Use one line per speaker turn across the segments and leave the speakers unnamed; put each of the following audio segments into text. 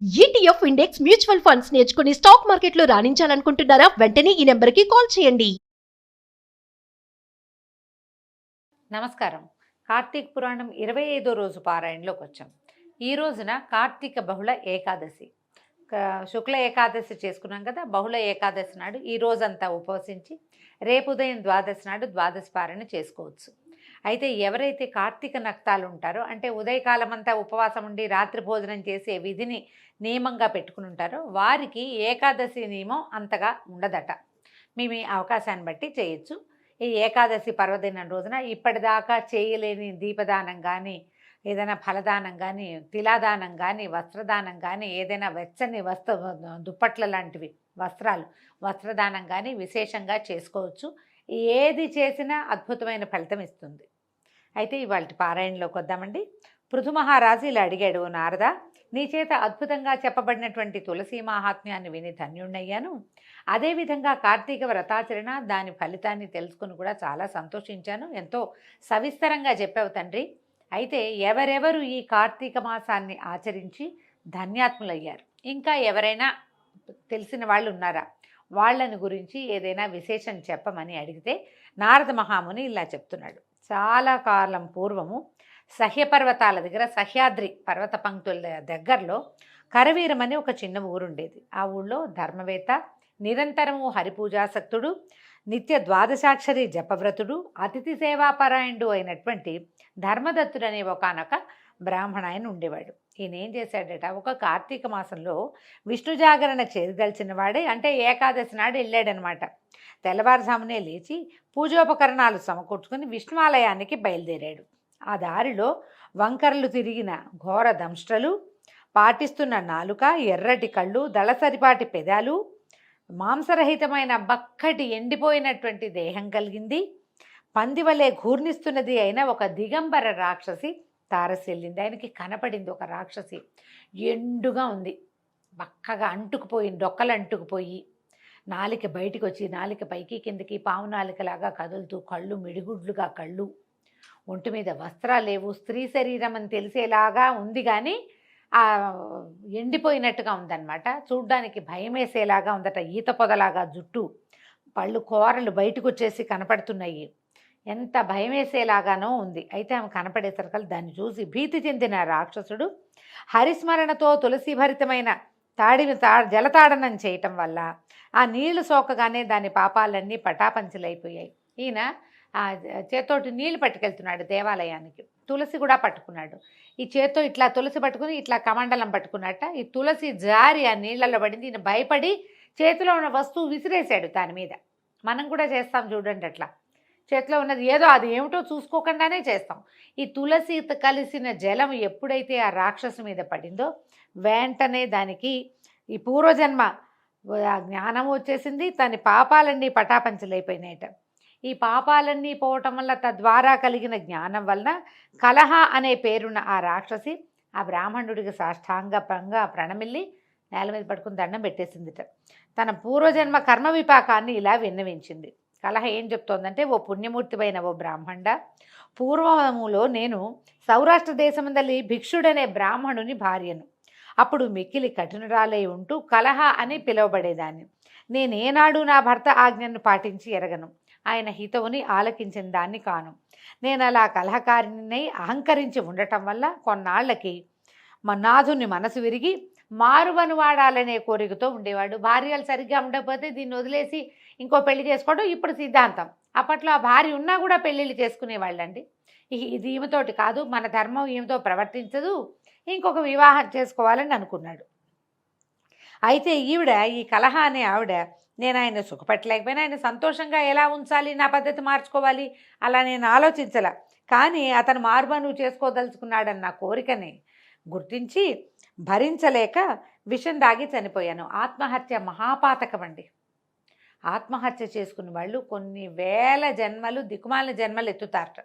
ETF index mutual funds నేర్చుకుని stock మార్కెట్లో రాణించాలనుకుంటున్నారా? వెంటనే ఈ నెంబర్కి కాల్ చేయండి.
నమస్కారం. కార్తీక పురాణం 25వ రోజు పారాయణలోకి వచ్చాం. ఈ రోజున కార్తీక బహుళ ఏకాదశి, శుక్ల ఏకాదశి చేసుకున్నాం కదా. బహుళ ఏకాదశి నాడు ఈ రోజంతా ఉపవసించి రేపు ఉదయం ద్వాదశి నాడు ద్వాదశి పారాయణ చేసుకోవచ్చు. అయితే ఎవరైతే కార్తీక నక్తాలు ఉంటారో, అంటే ఉదయకాలం అంతా ఉపవాసం ఉండి రాత్రి భోజనం చేసే విధిని నియమంగా పెట్టుకుని ఉంటారో వారికి ఏకాదశి నియమం అంతగా ఉండదట. మీ అవకాశాన్ని బట్టి చేయొచ్చు. ఈ ఏకాదశి పర్వదినం రోజున ఇప్పటిదాకా చేయలేని దీపదానం కానీ, ఏదైనా ఫలదానం కానీ, తిలాదానం కానీ, వస్త్రదానం కానీ, ఏదైనా వెచ్చని దుప్పట్ల లాంటివి వస్త్రదానం కానీ విశేషంగా చేసుకోవచ్చు. ఏది చేసినా అద్భుతమైన ఫలితం ఇస్తుంది. అయితే ఇవాళ పారాయణలోకి వద్దామండి. పృథు మహారాజు ఇలా అడిగాడు, నారద, నీ చేత అద్భుతంగా చెప్పబడినటువంటి తులసి మహాత్మ్యాన్ని విని ధన్యుణ్ణయ్యాను. అదేవిధంగా కార్తీక వ్రతాచరణ, దాని ఫలితాన్ని తెలుసుకుని కూడా చాలా సంతోషించాను. ఎంతో సవిస్తరంగా చెప్పావు తండ్రి. అయితే ఎవరెవరు ఈ కార్తీక మాసాన్ని ఆచరించి ధన్యాత్ములయ్యారు, ఇంకా ఎవరైనా తెలిసిన వాళ్ళు ఉన్నారా, వాళ్ళని గురించి ఏదైనా విశేషం చెప్పమని అడిగితే నారద మహాముని ఇలా చెప్తున్నాడు. చాలా కాలం పూర్వము సహ్యపర్వతాల దగ్గర, సహ్యాద్రి పర్వత పంక్తుల దగ్గరలో కరవీరం అని ఒక చిన్న ఊరుండేది. ఆ ఊళ్ళో ధర్మవేత్త, నిరంతరము హరిపూజాసక్తుడు, నిత్య ద్వాదశాక్షరి జపవ్రతుడు, అతిథి సేవాపరాయణుడు అయినటువంటి ధర్మదత్తుడు అనే ఒకనొక బ్రాహ్మణ ఆయన ఉండేవాడు. ఈయన ఏం చేశాడట, ఒక కార్తీక మాసంలో విష్ణు జాగరణ చేదలిచిన వాడే, అంటే ఏకాదశి నాడు వెళ్ళాడనమాట. తెల్లవారుజామునే లేచి పూజోపకరణాలు సమకూర్చుకుని విష్ణువాలయానికి బయలుదేరాడు. ఆ దారిలో వంకరలు తిరిగిన ఘోర దంష్ట్రలు, పాటిస్తున్న నాలుక, ఎర్రటి కళ్ళు, దళసరిపాటి పెదాలు, మాంసరహితమైన బక్కటి ఎండిపోయినటువంటి దేహం కలిగింది. పందివలే ఘూర్ణిస్తున్నది అయిన ఒక దిగంబర రాక్షసి తారసిల్లింది. ఆయనకి కనపడింది ఒక రాక్షసి. ఎండుగా ఉంది, బక్కగా అంటుకుపోయింది, డొక్కలు అంటుకుపోయి, నాలిక బయటికి వచ్చి నాలిక పైకి కిందకి పావు నాలికలాగా కదులుతూ, కళ్ళు మిడిగుడ్లుగా కళ్ళు, ఒంటి మీద వస్త్రాలు లేవు, స్త్రీ శరీరం అని తెలిసేలాగా ఉంది, కానీ ఎండిపోయినట్టుగా ఉందన్నమాట. చూడ్డానికి భయం వేసేలాగా ఉందట. ఈత పొదలాగా జుట్టు, పళ్ళు కూరలు బయటకు వచ్చేసి కనపడుతున్నాయి. ఎంత భయం వేసేలాగానో ఉంది. అయితే ఆమె కనపడేసరికి దాన్ని చూసి భీతి చెందిన రాక్షసుడు హరిస్మరణతో తులసీభరితమైన జలతాడనం చేయటం వల్ల ఆ నీళ్లు సోకగానే దాని పాపాలన్నీ పటాపంచలైపోయాయి. ఈయన చేతోటి నీళ్లు పట్టుకెళ్తున్నాడు దేవాలయానికి. తులసి కూడా పట్టుకున్నాడు. ఈ చేత్తో ఇట్లా తులసి పట్టుకుని ఇట్లా కమండలం పట్టుకున్నట్ట. ఈ తులసి జారి ఆ నీళ్లలో పడింది. ఈయన భయపడి చేతిలో ఉన్న వస్తువు విసిరేశాడు దాని మీద. మనం కూడా చేస్తాం చూడండి, అట్లా చేతిలో ఉన్నది ఏదో అది ఏమిటో చూసుకోకుండానే చేస్తాం. ఈ తులసి కలిసిన జలం ఎప్పుడైతే ఆ రాక్షసు మీద పడిందో వెంటనే దానికి ఈ పూర్వజన్మ జ్ఞానం వచ్చేసింది. తన పాపాలన్నీ పటాపంచలైపోయినాయట. ఈ పాపాలన్నీ పోవటం వల్ల తద్వారా కలిగిన జ్ఞానం వలన కలహ అనే పేరున్న ఆ రాక్షసి ఆ బ్రాహ్మణుడికి సాష్టాంగంగా ప్రణమిల్లి నేల మీద పట్టుకుని దండం పెట్టేసిందిట. తన పూర్వజన్మ కర్మ విపాకాన్ని ఇలా విన్నవించింది. కలహ ఏం చెప్తోందంటే, ఓ పుణ్యమూర్తిపైన ఓ బ్రాహ్మణ, పూర్వములో నేను సౌరాష్ట్ర దేశమందలి భిక్షుడనే బ్రాహ్మణుని భార్యను. అప్పుడు మిక్కిలి కఠినరాలై ఉంటూ కలహ అని పిలువబడేదాన్ని. నేనేనాడు నా భర్త ఆజ్ఞను పాటించి ఎరగను. ఆయన హితవుని ఆలకించిన దాన్ని కాను. నేను అలా కలహకారిణినై అహంకరించి ఉండటం వల్ల కొన్నాళ్లకి మా నాథుని మనసు విరిగి మారువను వాడాలనే కోరికతో ఉండేవాడు. భార్యలు సరిగ్గా ఉండకపోతే దీన్ని వదిలేసి ఇంకో పెళ్లి చేసుకోవడం ఇప్పుడు సిద్ధాంతం. అప్పట్లో ఆ భార్య ఉన్నా కూడా పెళ్ళిళ్ళు చేసుకునేవాళ్ళండి. ఇది ఈమెతోటి కాదు, మన ధర్మం ఈమెతో ప్రవర్తించదు, ఇంకొక వివాహం చేసుకోవాలని అనుకున్నాడు. అయితే ఈవిడ, ఈ కలహ అనే ఆవిడ, నేను ఆయన సుఖపెట్టలేకపోయినా ఆయన సంతోషంగా ఎలా ఉంచాలి, నా పద్ధతి మార్చుకోవాలి అలా నేను ఆలోచించలే. కానీ అతను మారుమను చేసుకోదలుచుకున్నాడన్న కోరికని గుర్తించి భరించలేక విషం దాగి చనిపోయాను. ఆత్మహత్య మహాపాతకం అండి. ఆత్మహత్య చేసుకున్న వాళ్ళు కొన్ని వేల జన్మలు, దిక్కుమాలిన జన్మలు ఎత్తుతారట.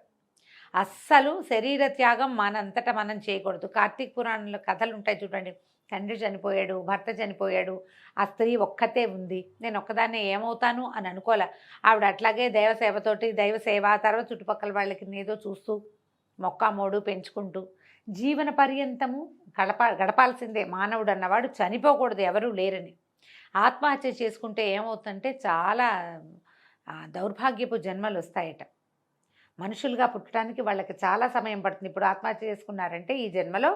అస్సలు శరీర త్యాగం మనంతటా మనం చేయకూడదు. కార్తీక పురాణంలో కథలు ఉంటాయి చూడండి. తండ్రి చనిపోయాడు, భర్త చనిపోయాడు, ఆ స్త్రీ ఒక్కతే ఉంది, నేను ఒక్కదాన్నే ఏమవుతాను అని అనుకోలే. ఆవిడ అట్లాగే దైవసేవతోటి, దైవసేవ తర్వాత చుట్టుపక్కల వాళ్ళకి ఏదో చూస్తూ మొక్కామోడు పెంచుకుంటూ జీవన పర్యంతము గడపాల్సిందే. మానవుడు అన్నవాడు చనిపోకూడదు, ఎవరూ లేరని. ఆత్మహత్య చేసుకుంటే ఏమవుతుందంటే చాలా దౌర్భాగ్యపు జన్మలు వస్తాయట. మనుషులుగా పుట్టడానికి వాళ్ళకి చాలా సమయం పడుతుంది. ఇప్పుడు ఆత్మహత్య చేసుకున్నారంటే ఈ జన్మలో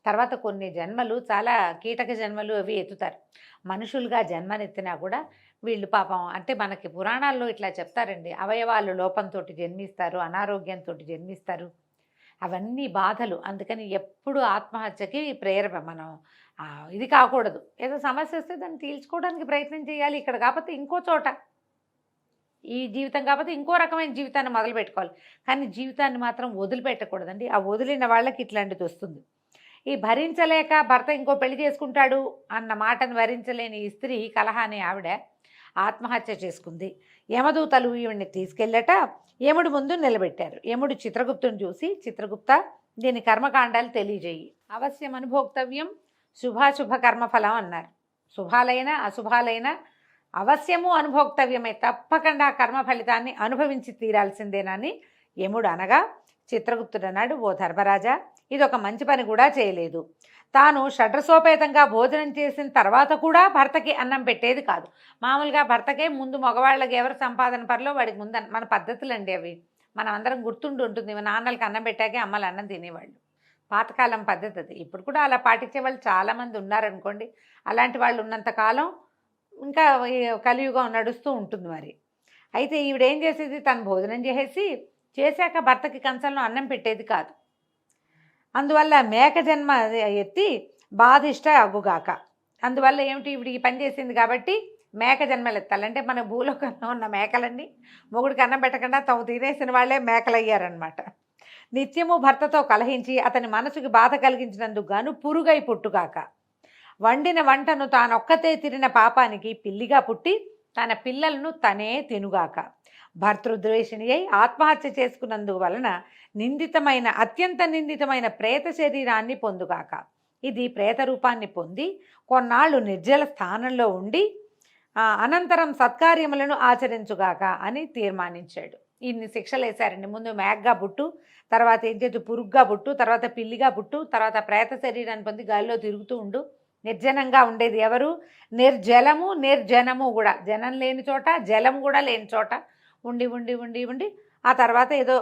తర్వాత కొన్ని జన్మలు చాలా కీటక జన్మలు అవి ఎత్తుతారు. మనుషులుగా జన్మనెత్తినా కూడా వీళ్ళు పాపం అంటే మనకి పురాణాల్లో ఇట్లా చెప్తారండి, అవయవాలు లోపంతో జన్మిస్తారు, అనారోగ్యంతో జన్మిస్తారు, అవన్నీ బాధలు. అందుకని ఎప్పుడు ఆత్మహత్యకి ప్రేరణ మనం ఇది కాకూడదు. ఏదో సమస్య వస్తే దాన్ని తీర్చుకోవడానికి ప్రయత్నం చేయాలి. ఇక్కడ కాకపోతే ఇంకో చోట, ఈ జీవితం కాకపోతే ఇంకో రకమైన జీవితాన్ని మొదలు పెట్టుకోవాలి. కానీ జీవితాన్ని మాత్రం వదిలిపెట్టకూడదండి. ఆ వదిలిన వాళ్ళకి ఇట్లాంటిది వస్తుంది. ఈ భరించలేక భర్త ఇంకో పెళ్లి చేసుకుంటాడు అన్న మాటను భరించలేని ఈ స్త్రీ కలహ అనే ఆవిడ ఆత్మహత్య చేసుకుంది. యమదూతలు ఈవిడ్ని తీసుకెళ్ళట యముడు ముందు నిలబెట్టారు. యముడు చిత్రగుప్తుని చూసి, చిత్రగుప్త దీని కర్మకాండాలు తెలియజేయి, అవశ్యం అనుభోక్తవ్యం శుభాశుభ కర్మఫలం అన్నారు. శుభాలైన అశుభాలైన అవశ్యము అనుభోక్తవ్యమే, తప్పకుండా కర్మ ఫలితాన్ని అనుభవించి తీరాల్సిందేనని యముడు అనగా, చిత్రగుప్తుడు అన్నాడు, ఓ ధర్మరాజా, ఇది ఒక మంచి పని కూడా చేయలేదు. తాను షడ్రసోపేతంగా భోజనం చేసిన తర్వాత కూడా భర్తకి అన్నం పెట్టేది కాదు. మామూలుగా భర్తకే ముందు మగవాళ్ళకి ఎవరు సంపాదన పనిలో వాడికి ముందు మన పద్ధతులండి అవి. మనం అందరం గుర్తుండి ఉంటుంది. నాన్నలకి అన్నం పెట్టాకే అమ్మలు అన్నం తినేవాళ్ళు. పాతకాలం పద్ధతి అది. ఇప్పుడు కూడా అలా పాటించే వాళ్ళు చాలామంది ఉన్నారనుకోండి. అలాంటి వాళ్ళు ఉన్నంతకాలం ఇంకా కలియుగం నడుస్తూ ఉంటుంది మరి. అయితే ఈవిడేం చేసేది, తను భోజనం చేశాక భర్తకి కంచంలో అన్నం పెట్టేది కాదు. అందువల్ల మేక జన్మ ఎత్తి బాధిష్ట అగుగాక. అందువల్ల ఏమిటి, ఈవిడ ఈ పని చేసింది కాబట్టి మేక జన్మలు ఎత్తాలంటే మన భూలోకంలో ఉన్న మేకలన్నీ మొగుడికి అన్నం పెట్టకుండా తాము తినేసిన వాళ్ళే మేకలయ్యారనమాట. నిత్యము భర్తతో కలహించి అతని మనసుకి బాధ కలిగించినందుకు గాను పురుగై పుట్టుగాక. వండిన వంటను తానొక్కతే తిరిన పాపానికి పిల్లిగా పుట్టి తన పిల్లలను తనే తినుగాక. భర్తృద్వేషిణి అయి ఆత్మహత్య చేసుకున్నందుకు వలన అత్యంత నిందితమైన ప్రేత శరీరాన్ని పొందుగాక. ఇది ప్రేత రూపాన్ని పొంది కొన్నాళ్ళు నిర్జల స్థానంలో ఉండి అనంతరం సత్కార్యములను ఆచరించుగాక అని తీర్మానించాడు. ఇన్ని శిక్షలు వేశారండి. ముందు మేఘగా పుట్టు, తర్వాత ఏం చేతు పురుగ్గా పుట్టు, తర్వాత పిల్లిగా పుట్టు, తర్వాత ప్రేత శరీరాన్ని పొంది గాలిలో తిరుగుతూ ఉండు. నిర్జనంగా ఉండేది ఎవరు, నిర్జలము నిర్జనము కూడా, జనం లేని చోట జలం కూడా లేని చోట ఉండి ఉండి ఉండి ఉండి ఆ తర్వాత ఏదో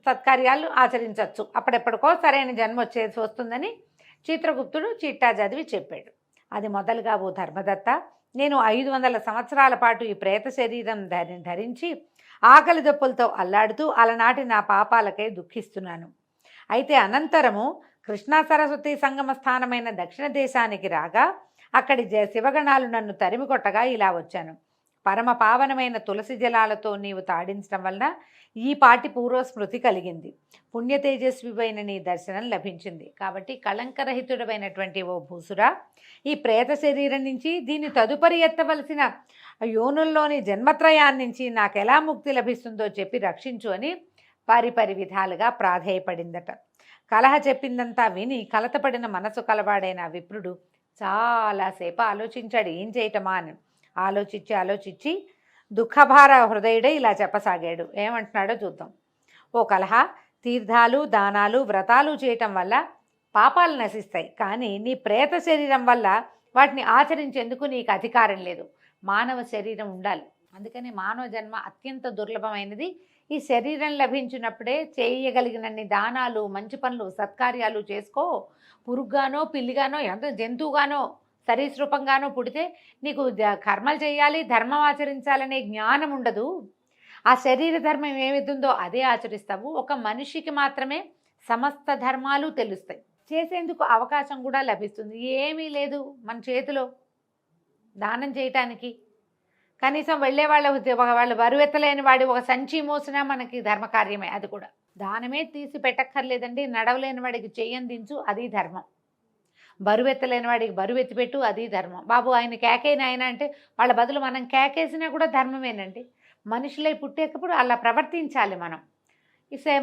సత్కార్యాలు ఆచరించవచ్చు. అప్పుడెప్పటికో సరైన జన్మ వస్తుందని చిత్రగుప్తుడు చిట్టా చదివి చెప్పాడు. అది మొదలుగా ఓ ధర్మదత్త, నేను 500 సంవత్సరాల పాటు ఈ ప్రేత శరీరం ధరించి ఆకలి దప్పులతో అల్లాడుతూ అలనాటి నా పాపాలకై దుఃఖిస్తున్నాను. అయితే అనంతరము కృష్ణా సరస్వతి సంగమ స్థానమైన దక్షిణ దేశానికి రాగా అక్కడి శివగణాలు నన్ను తరిమి కొట్టగా ఇలా వచ్చాను. పరమ పావనమైన తులసి జలాలతో నీవు తాడించడం వలన ఈ పాటి పూర్వస్మృతి కలిగింది. పుణ్య తేజస్విపైన నీ దర్శనం లభించింది. కాబట్టి కళంకరహితుడమైనటువంటి ఓ భూసురా, ఈ ప్రేత శరీరం నుంచి దీన్ని తదుపరి ఎత్తవలసిన యోనుల్లోని జన్మత్రయాన్నించి నాకెలా ముక్తి లభిస్తుందో చెప్పి రక్షించు అని పరిపరి విధాలుగా ప్రాధేయపడిందట. కలహ చెప్పిందంతా విని కలతపడిన మనసు కలవాడైన విప్రుడు చాలాసేపు ఆలోచించాడు, ఏం చేయటమా అని. ఆలోచించి దుఃఖభార హృదయుడే ఇలా చెప్పసాగాడు. ఏమంటున్నాడో చూద్దాం. ఓ కలహ, తీర్థాలు దానాలు వ్రతాలు చేయటం వల్ల పాపాలు నశిస్తాయి, కానీ నీ ప్రేత శరీరం వల్ల వాటిని ఆచరించేందుకు నీకు అధికారం లేదు. మానవ శరీరం ఉండాలి. అందుకని మానవ జన్మ అత్యంత దుర్లభమైనది. ఈ శరీరం లభించినప్పుడే చేయగలిగినన్ని దానాలు, మంచి పనులు, సత్కార్యాలు చేసుకో. పురుగ్గానో పిల్లిగానో ఎంత జంతువుగానో సరీసృపంగానో పుడితే నీకు కర్మలు చేయాలి, ధర్మం ఆచరించాలనే జ్ఞానం ఉండదు. ఆ శరీర ధర్మం ఏమిస్తుందో అదే ఆచరిస్తావు. ఒక మనిషికి మాత్రమే సమస్త ధర్మాలు తెలుస్తాయి, చేసేందుకు అవకాశం కూడా లభిస్తుంది. ఏమీ లేదు మన చేతిలో దానం చేయటానికి. కనీసం వెళ్ళే వాళ్ళు బరువెత్తలేని వాడి ఒక సంచి మోసినా మనకి ధర్మకార్యమే. అది కూడా దానమే తీసి పెట్టక్కర్లేదండి. నడవలేని వాడికి చెయ్యందించు, అది ధర్మం. బరువెత్తలేని వాడికి బరువెత్తి పెట్టు, అది ధర్మం. బాబు ఆయన కేకేన ఆయన అంటే వాళ్ళ బదులు మనం కేకేసినా కూడా ధర్మమేనండి. మనుషులై పుట్టేటప్పుడు అలా ప్రవర్తించాలి మనం.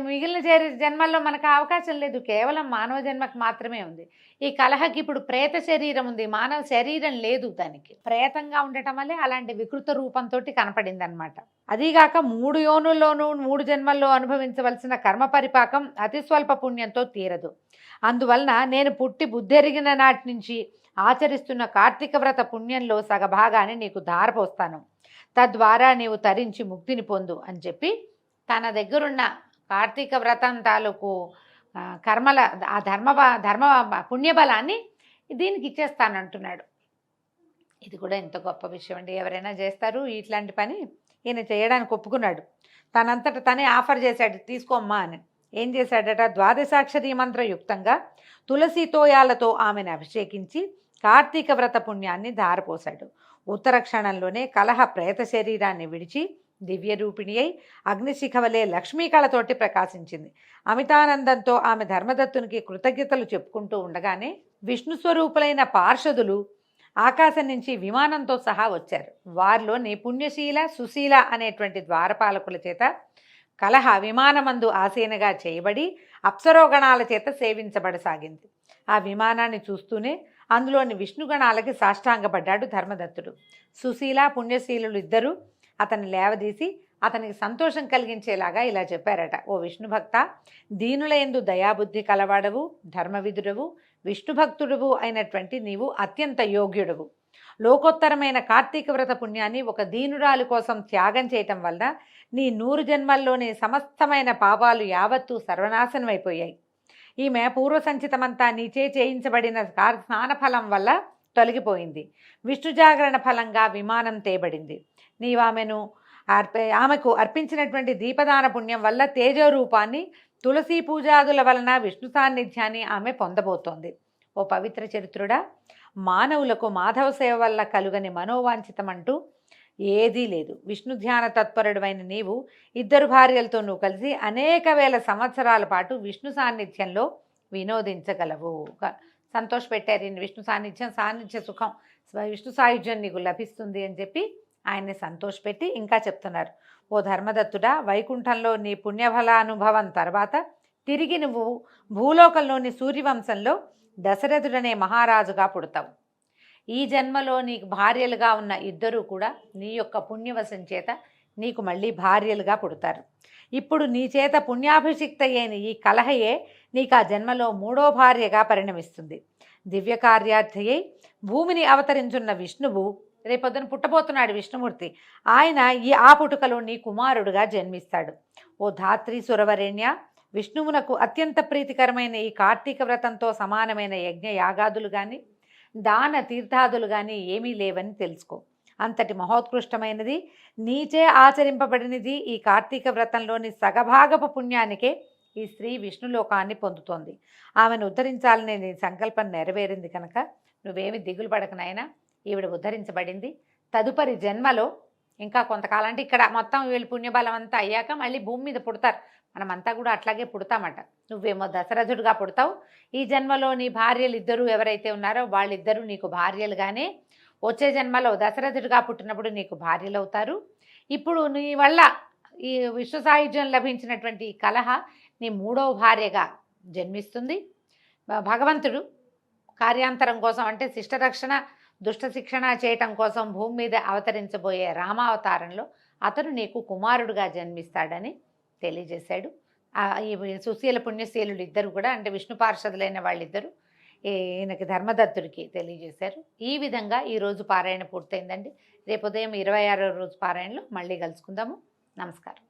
మిగిలిన జన్మల్లో మనకు ఆ అవకాశం లేదు, కేవలం మానవ జన్మకు మాత్రమే ఉంది. ఈ కలహకి ఇప్పుడు ప్రేత శరీరం ఉంది, మానవ శరీరం లేదు. దానికి ప్రేతంగా ఉండటం వల్లే అలాంటి వికృత రూపంతో కనపడింది అనమాట. అదీగాక 3 యోనుల్లోనూ 3 జన్మల్లో అనుభవించవలసిన కర్మ పరిపాకం అతి స్వల్ప పుణ్యంతో తీరదు. అందువలన నేను పుట్టి బుద్ధెరిగిన నాటి నుంచి ఆచరిస్తున్న కార్తీక వ్రత పుణ్యంలో సగభాగాన్ని నీకు ధారపోస్తాను. తద్వారా నీవు తరించి ముక్తిని పొందు అని చెప్పి తన దగ్గరున్న కార్తీక వ్రతం తాలూకు కర్మల ఆ ధర్మ పుణ్యబలాన్ని దీనికి ఇచ్చేస్తానంటున్నాడు. ఇది కూడా ఎంత గొప్ప విషయం అండి. ఎవరైనా చేస్తారు ఇట్లాంటి పని? ఈయన చేయడానికి ఒప్పుకున్నాడు. తనంతట తనే ఆఫర్ చేశాడు, తీసుకోమ్మా అని. ఏం చేశాడట? ద్వాదశాక్షరీ మంత్రయుక్తంగా తులసి తోయాలతో ఆమెను అభిషేకించి కార్తీక వ్రత పుణ్యాన్ని ధారపోశాడు. ఉత్తర క్షణంలోనే కలహ ప్రేత శరీరాన్ని విడిచి దివ్య రూపిణి అయి అగ్నిశిఖవలే లక్ష్మీ కళతోటి ప్రకాశించింది. అమితానందంతో ఆమె ధర్మదత్తునికి కృతజ్ఞతలు చెప్పుకుంటూ ఉండగానే విష్ణు స్వరూపులైన పార్షదులు ఆకాశం నుంచి విమానంతో సహా వచ్చారు. వారిలోని పుణ్యశీల సుశీల అనేటువంటి ద్వారపాలకుల చేత కలహ విమానమందు ఆసీనగా చేయబడి అప్సరోగణాల చేత సేవించబడసాగింది. ఆ విమానాన్ని చూస్తూనే అందులోని విష్ణుగణాలకి సాష్టాంగపడ్డాడు ధర్మదత్తుడు. సుశీల పుణ్యశీలులు ఇద్దరూ అతన్ని లేవదీసి అతనికి సంతోషం కలిగించేలాగా ఇలా చెప్పారట. ఓ విష్ణుభక్త, దీనులయందు దయాబుద్ధి కలవాడవు, ధర్మవిధుడవు, విష్ణుభక్తుడవు అయినటువంటి నీవు అత్యంత యోగ్యుడవు. లోకోత్తరమైన కార్తీక వ్రత పుణ్యాన్ని ఒక దీనురాలి కోసం త్యాగం చేయటం వల్ల నీ 100 జన్మల్లోని సమస్తమైన పాపాలు యావత్తూ సర్వనాశనమైపోయాయి. ఈమె పూర్వసంచితమంతా నీచే చేయించబడిన స్నానఫలం వల్ల తొలగిపోయింది. విష్ణు జాగరణ ఫలంగా విమానం తేబడింది. నీవు ఆమెకు అర్పించినటువంటి దీపదాన పుణ్యం వల్ల తేజరూపాన్ని, తులసీ పూజాదుల వలన విష్ణు సాన్నిధ్యాన్ని ఆమె పొందబోతోంది. ఓ పవిత్ర చరిత్రుడా, మానవులకు మాధవ సేవ వల్ల కలుగని మనోవాంఛితమంటూ ఏదీ లేదు. విష్ణు ధ్యాన తత్పరుడైన నీవు 2 భార్యలతో నువ్వు కలిసి అనేక వేల సంవత్సరాల పాటు విష్ణు సాన్నిధ్యంలో వినోదించగలవు. సంతోషపెట్టారు. విష్ణు సాన్నిధ్య సుఖం, విష్ణు సాయుధ్యం నీకు లభిస్తుంది అని చెప్పి ఆయన్ని సంతోషపెట్టి ఇంకా చెప్తున్నారు. ఓ ధర్మదత్తుడా, వైకుంఠంలో నీ పుణ్యఫలానుభవం తర్వాత తిరిగి నువ్వు భూలోకంలోని సూర్యవంశంలో దశరథుడనే మహారాజుగా పుడతావు. ఈ జన్మలో నీకు భార్యలుగా ఉన్న 2 కూడా నీ యొక్క పుణ్యవశం చేత నీకు మళ్ళీ భార్యలుగా పుడతారు. ఇప్పుడు నీ చేత పుణ్యాభిషిక్త అయిన ఈ కలహయే నీకు ఆ జన్మలో 3వ భార్యగా పరిణమిస్తుంది. దివ్య కార్యార్థి అయి భూమిని అవతరించున్న విష్ణువు రేపొద్దున పుట్టబోతున్నాడు విష్ణుమూర్తి. ఆయన ఆ పుట్టుకలో నీ కుమారుడుగా జన్మిస్తాడు. ఓ ధాత్రి సురవరేణ్య, విష్ణువునకు అత్యంత ప్రీతికరమైన ఈ కార్తీక వ్రతంతో సమానమైన యజ్ఞ యాగాదులు కానీ దాన తీర్థాదులు కానీ ఏమీ లేవని తెలుసుకో. అంతటి మహోత్కృష్టమైనది, నీచే ఆచరింపబడినది ఈ కార్తీక వ్రతంలోని సగభాగపు పుణ్యానికే ఈ స్త్రీ విష్ణులోకాన్ని పొందుతోంది. ఆమెను ఉద్ధరించాలనే నీ సంకల్పం నెరవేరింది కనుక నువ్వేమి దిగులు పడక నాయనా, ఈవిడ ఉద్ధరించబడింది. తదుపరి జన్మలో ఇంకా కొంతకాలం, అంటే ఇక్కడ మొత్తం వీళ్ళు పుణ్యబలం అంతా అయ్యాక మళ్ళీ భూమి మీద పుడతారు. మనమంతా కూడా అట్లాగే పుడతామట. నువ్వేమో దశరథుడుగా పుడతావు. ఈ జన్మలో నీ భార్యలు 2 ఎవరైతే ఉన్నారో వాళ్ళిద్దరూ నీకు భార్యలుగానే వచ్చే జన్మలో దశరథుడిగా పుట్టినప్పుడు నీకు భార్యలు అవుతారు. ఇప్పుడు నీ వల్ల ఈ విష్ణు సాయుధ్యం లభించినటువంటి ఈ కలహ నీ 3వ భార్యగా జన్మిస్తుంది. భగవంతుడు కార్యాంతరం కోసం, అంటే శిష్టరక్షణ దుష్ట శిక్షణ చేయటం కోసం భూమి మీద అవతరించబోయే రామావతారంలో అతను నీకు కుమారుడుగా జన్మిస్తాడని తెలియజేశాడు. ఈ సుశీల పుణ్యశీలుడు 2 కూడా, అంటే విష్ణు పార్షదులైన వాళ్ళిద్దరూ ఈయనకి ధర్మదత్తుడికి తెలియజేశారు. ఈ విధంగా ఈరోజు పారాయణ పూర్తయిందండి. రేపు ఉదయం 26వ రోజు పారాయణలో మళ్ళీ కలుసుకుందాము. నమస్కారం.